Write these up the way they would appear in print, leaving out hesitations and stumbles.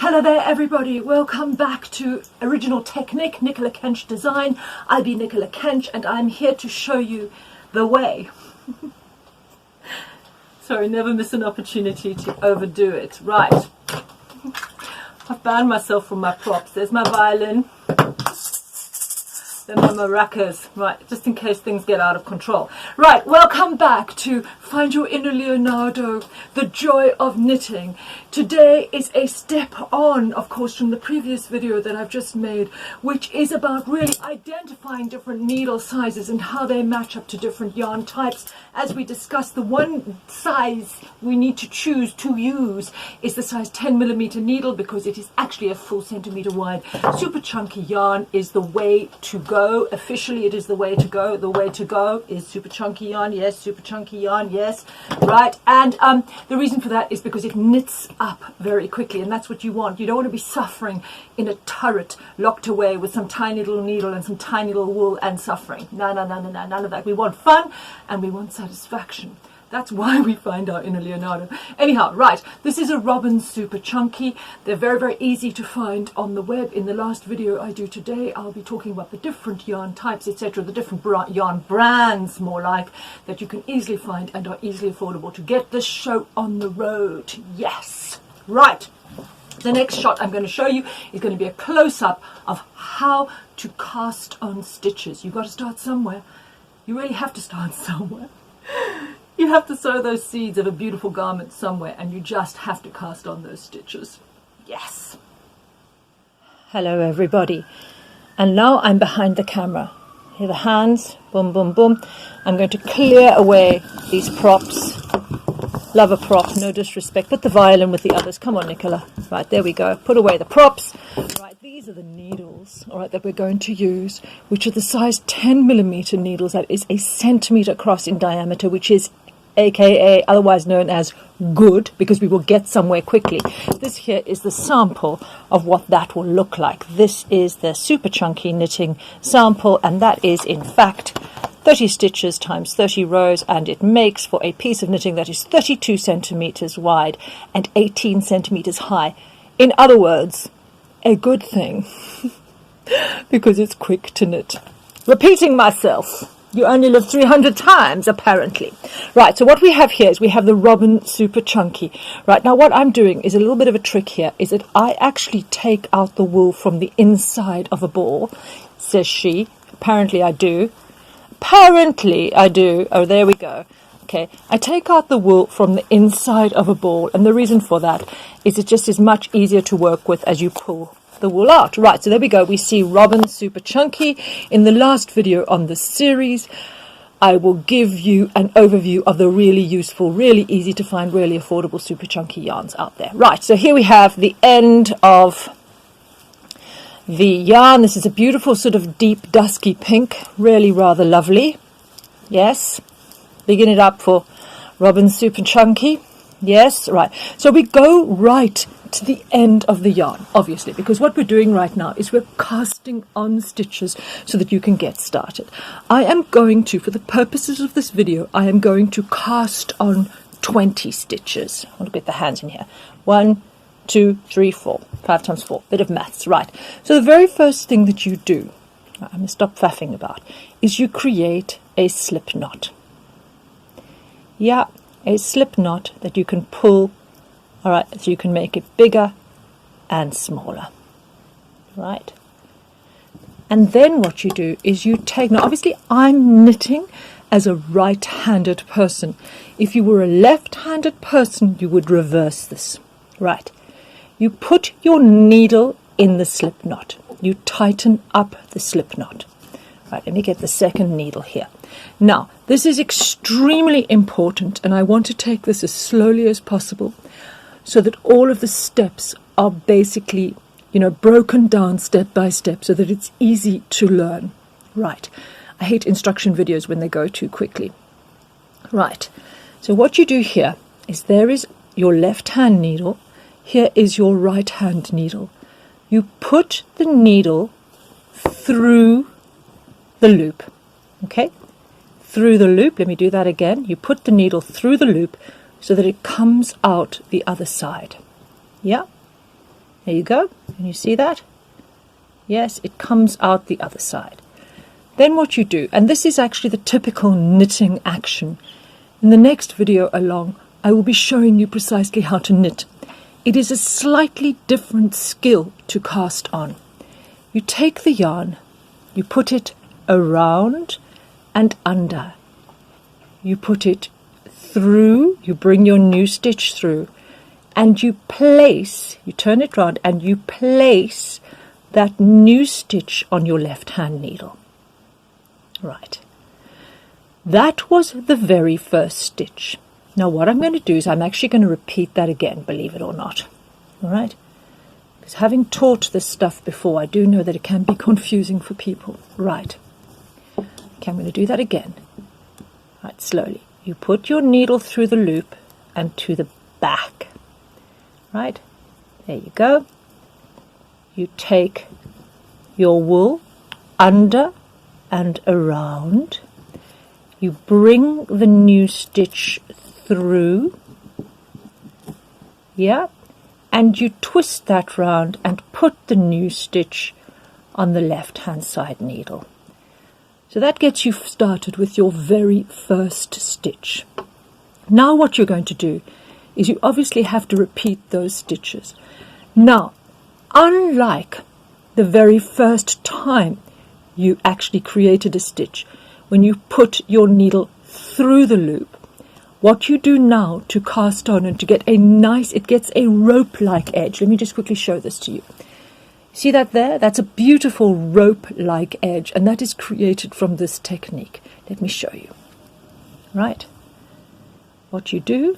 Hello there everybody, welcome back to OriginalTechNic, Nicola Kench design. I'll be Nicola Kench and I'm here to show you the way. Sorry, never miss an opportunity to overdo it. Right, I've banned myself from my props. There's my violin, then my maracas, right, just in case things get out of control. Right, welcome back to Find Your Inner Leonardo, the joy of knitting. Today is a step on, of course, from the previous video that I've just made, which is about really identifying different needle sizes and how they match up to different yarn types. As we discussed, the one size we need to choose to use is the size 10mm needle because it is actually a full centimeter wide. Super chunky yarn is the way to go. Officially, it is the way to go. The way to go is super chunky yarn. Yes, super chunky yarn. Yes, right. And the reason for that is because it knits up very quickly, and that's what you want. You don't want to be suffering in a turret locked away with some tiny little needle and some tiny little wool and suffering. No, no, no, no, no, none of that. We want fun and we want satisfaction. That's why we find our inner Leonardo. Anyhow, right, this is a Robin Super Chunky. They're very, very easy to find on the web. In the last video I do today, I'll be talking about the different yarn types, etc., the different yarn brands, more like, that you can easily find and are easily affordable to get this show on the road. Yes, right. The next shot I'm going to show you is going to be a close-up of how to cast on stitches. You've got to start somewhere. You really have to start somewhere. You have to sow those seeds of a beautiful garment somewhere, and you just have to cast on those stitches. Yes. Hello everybody. And now I'm behind the camera. Here the hands, boom, boom, boom. I'm going to clear away these props. Love a prop, no disrespect. Put the violin with the others. Come on, Nicola. Right, there we go. Put away the props. Right, these are the needles, all right, that we're going to use, which are the size 10mm needles. That is a centimeter across in diameter, which is aka otherwise known as good, because we will get somewhere quickly. This here is the sample of what that will look like. This is the super chunky knitting sample, and that is in fact 30 stitches times 30 rows, and it makes for a piece of knitting that is 32 centimeters wide and 18 centimeters high. In other words, a good thing, because it's quick to knit. Repeating myself. You only live 300 times, apparently. Right, so what we have here is we have the Robin Super Chunky. Right, now what I'm doing is a little bit of a trick here, is that I actually take out the wool from the inside of a ball, says she. Apparently I do. Apparently I do. Oh, there we go. Okay, I take out the wool from the inside of a ball, and the reason for that is it just is much easier to work with as you pull the wool out. Right, so there we go. We see Robin Super Chunky. In the last video on this series, I will give you an overview of the really useful, really easy to find, really affordable super chunky yarns out there. Right, so here we have the end of the yarn. This is a beautiful sort of deep dusky pink, really rather lovely. Yes, bigging it up for Robin Super Chunky. Yes, right. So we go right to the end of the yarn, obviously, because what we're doing right now is we're casting on stitches so that you can get started. I am going to, for the purposes of this video, I am going to cast on 20 stitches. I want to get the hands in here. 1, 2, 3, 4. 5 times 4. Bit of maths, right. So the very first thing that you do, I'm going to stop faffing about, is you create a slip knot. Yeah, a slip knot that you can pull. All right, so you can make it bigger and smaller, right? And then what you do is you take, now obviously I'm knitting as a right-handed person. If you were a left-handed person, you would reverse this, right? You put your needle in the slip knot. You tighten up the slip knot. Right, let me get the second needle here. Now, this is extremely important, and I want to take this as slowly as possible, so that all of the steps are basically, you know, broken down step by step so that it's easy to learn. Right. I hate instruction videos when they go too quickly. Right. So what you do here is there is your left hand needle. Here is your right hand needle. You put the needle through the loop. Okay? Through the loop. Let me do that again. You put the needle through the loop so that it comes out the other side. Yeah? There you go. Can you see that? Yes, it comes out the other side. Then what you do, and this is actually the typical knitting action. In the next video along, I will be showing you precisely how to knit. It is a slightly different skill to cast on. You take the yarn, you put it around and under. You put it through, you bring your new stitch through, and you place, you turn it round and you place that new stitch on your left hand needle. Right. That was the very first stitch. Now what I'm going to do is I'm actually going to repeat that again, believe it or not. All right? Because having taught this stuff before, I do know that it can be confusing for people. Right. Okay, I'm going to do that again. Right, slowly. You put your needle through the loop and to the back. Right? There you go. You take your wool under and around. You bring the new stitch through, yeah, and you twist that round and put the new stitch on the left hand side needle. So that gets you started with your very first stitch. Now what you're going to do is you obviously have to repeat those stitches. Now, unlike the very first time you actually created a stitch, when you put your needle through the loop, what you do now to cast on and to get a nice, it gets a rope-like edge. Let me just quickly show this to you. See that there? That's a beautiful rope-like edge, and that is created from this technique. Let me show you. Right? What you do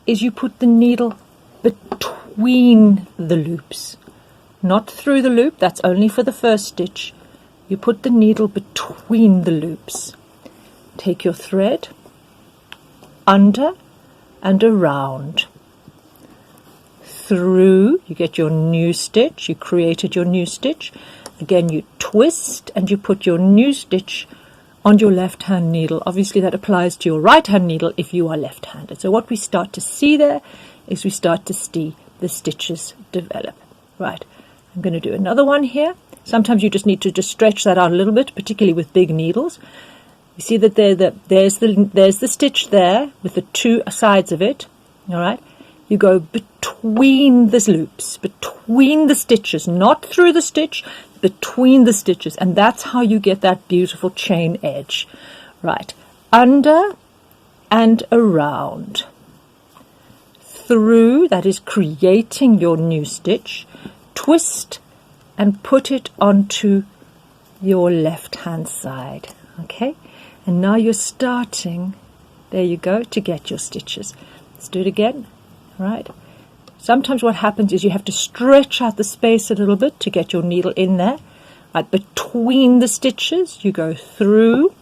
is you put the needle between the loops. Not through the loop, that's only for the first stitch. You put the needle between the loops. Take your thread under and around. Through, you get your new stitch, you created your new stitch. Again, you twist and you put your new stitch on your left hand needle. Obviously that applies to your right hand needle if you are left handed. So what we start to see there is we start to see the stitches develop. Right, I'm going to do another one here. Sometimes you just need to just stretch that out a little bit, particularly with big needles. You see that there's the stitch there with the two sides of it. All right, you go between the loops, between the stitches, not through the stitch, between the stitches, and that's how you get that beautiful chain edge. Right, under and around. Through, that is creating your new stitch. Twist and put it onto your left hand side. Okay, and now you're starting, there you go, to get your stitches. Let's do it again. Right, sometimes what happens is you have to stretch out the space a little bit to get your needle in there. Right, between the stitches you go through,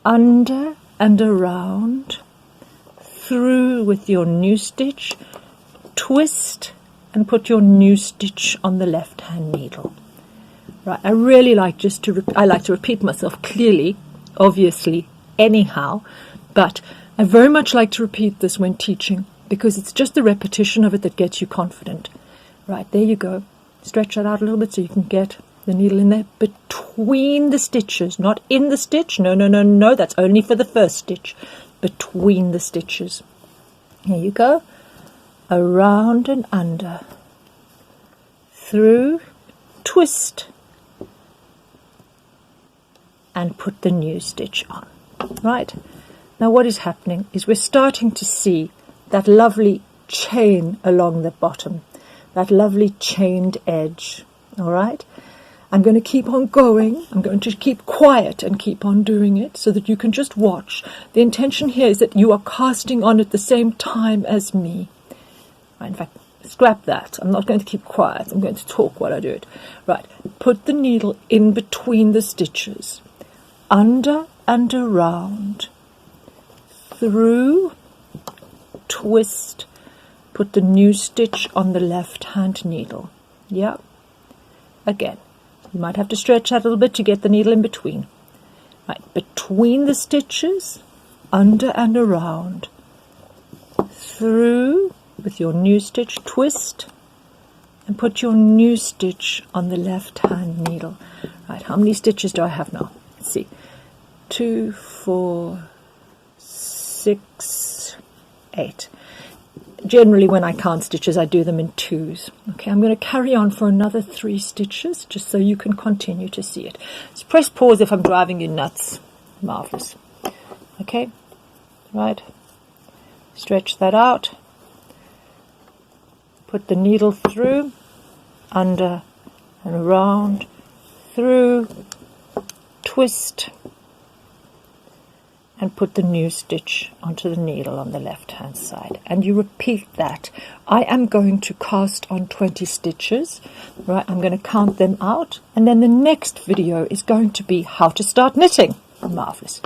under and around, through with your new stitch, twist and put your new stitch on the left hand needle. Right, I really like I like to repeat myself clearly, obviously, anyhow, but I very much like to repeat this when teaching because it's just the repetition of it that gets you confident. Right, there you go. Stretch that out a little bit so you can get the needle in there between the stitches, not in the stitch. No, no, no, no, that's only for the first stitch. Between the stitches. Here you go. Around and under. Through, twist, and put the new stitch on. Right, now what is happening is we're starting to see that lovely chain along the bottom, that lovely chained edge. All right, I'm going to keep on going. I'm going to keep quiet and keep on doing it so that you can just watch. The intention here is that you are casting on at the same time as me. Right, in fact, scrap that. I'm not going to keep quiet. I'm going to talk while I do it. Right, put the needle in between the stitches, under and around, through, twist, put the new stitch on the left hand needle. Yeah, again, you might have to stretch that a little bit to get the needle in between. Right, between the stitches, under and around, through with your new stitch, twist, and put your new stitch on the left hand needle. Right, how many stitches do I have now? Let's see. 2, 4, 6, 8. Generally when I count stitches I do them in twos. Okay, I'm going to carry on for another 3 stitches just so you can continue to see it. Just press pause if I'm driving you nuts. Marvelous. Okay, right, stretch that out, put the needle through, under and around, through, twist, and put the new stitch onto the needle on the left hand side, and you repeat that. I am going to cast on 20 stitches, right? I'm going to count them out, and then the next video is going to be how to start knitting. Marvelous.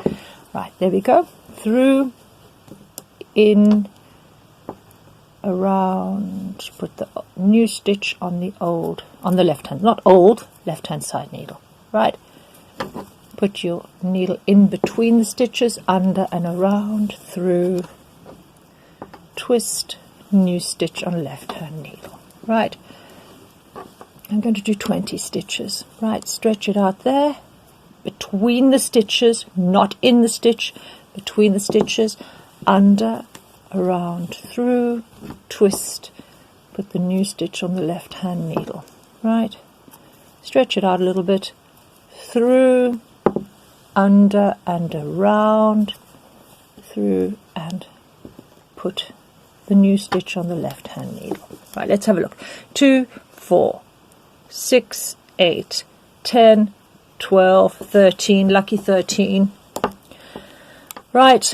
Right, there we go. Through, in, around, put the new stitch on the left hand, not old, left hand side needle, right? Put your needle in between the stitches, under and around, through, twist, new stitch on left hand needle, right? I'm going to do 20 stitches, right? Stretch it out there, between the stitches, not in the stitch, between the stitches, under, around, through, twist, put the new stitch on the left hand needle, right? Stretch it out a little bit, through, under and around, through, and put the new stitch on the left hand needle. Right, let's have a look. 2, 4, 6, 8, 10, 12, 13, lucky 13. Right,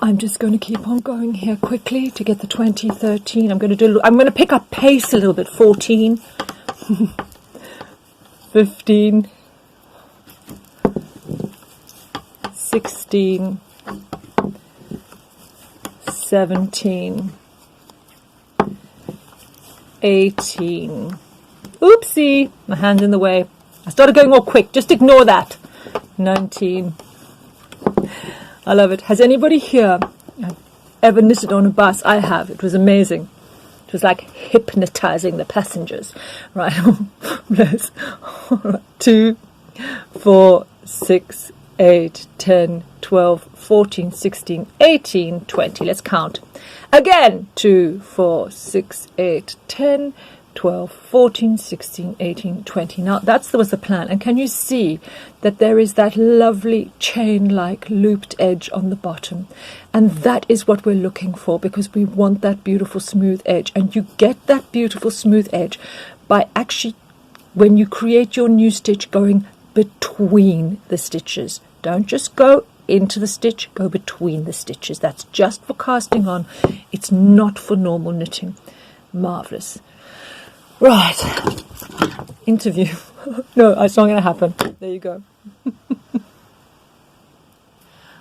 I'm just going to keep on going here quickly to get the 20, 13. I'm going to pick up pace a little bit. 14, 15, 16, 17, 18. Oopsie, my hand's in the way. I started going all quick, just ignore that. 19. I love it. Has anybody here ever knitted on a bus? I have. It was amazing. It was like hypnotizing the passengers. Right, bless. 2, 4, 6, 8, 10, 12, 14, 16, 18, 20. Let's count. Again, 2, 4, 6, 8, 10, 12, 14, 16, 18, 20. Now that was the plan. And can you see that there is that lovely chain-like looped edge on the bottom? And that is what we're looking for, because we want that beautiful smooth edge. And you get that beautiful smooth edge by actually, when you create your new stitch, going between the stitches. Don't just go into the stitch, go between the stitches. That's just for casting on. It's not for normal knitting. Marvelous. Right, interview. No, it's not going to happen. There you go.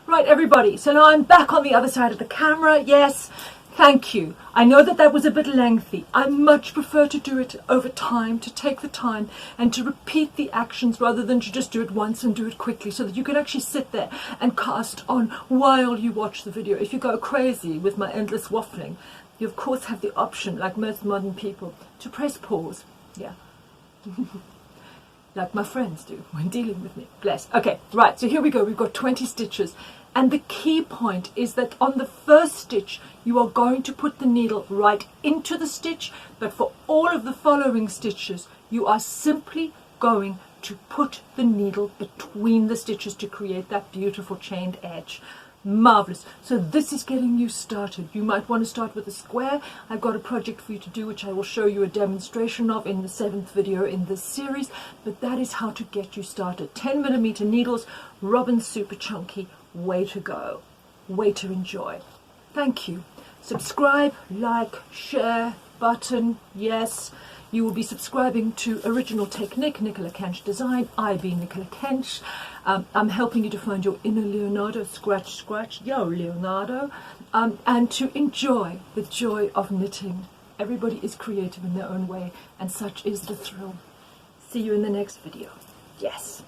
Right, everybody. So now I'm back on the other side of the camera. Yes, thank you. I know that was a bit lengthy. I much prefer to do it over time, to take the time and to repeat the actions rather than to just do it once and do it quickly, so that you can actually sit there and cast on while you watch the video. If you go crazy with my endless waffling, you of course have the option, like most modern people, to press pause. Yeah. Like my friends do when dealing with me. Bless. Okay, right, so here we go. We've got 20 stitches. And the key point is that on the first stitch, you are going to put the needle right into the stitch, but for all of the following stitches, you are simply going to put the needle between the stitches to create that beautiful chained edge. Marvelous. So this is getting you started. You might want to start with a square. I've got a project for you to do, which I will show you a demonstration of in the 7th video in this series, but that is how to get you started. 10mm needles, Robin Super Chunky. Way to go. Way to enjoy. Thank you. Subscribe, like, share, button, yes. You will be subscribing to OriginalTechNic, Nicola Kench Design. I be Nicola Kench. I'm helping you to find your inner Leonardo, scratch, scratch, yo Leonardo, and to enjoy the joy of knitting. Everybody is creative in their own way, and such is the thrill. See you in the next video. Yes.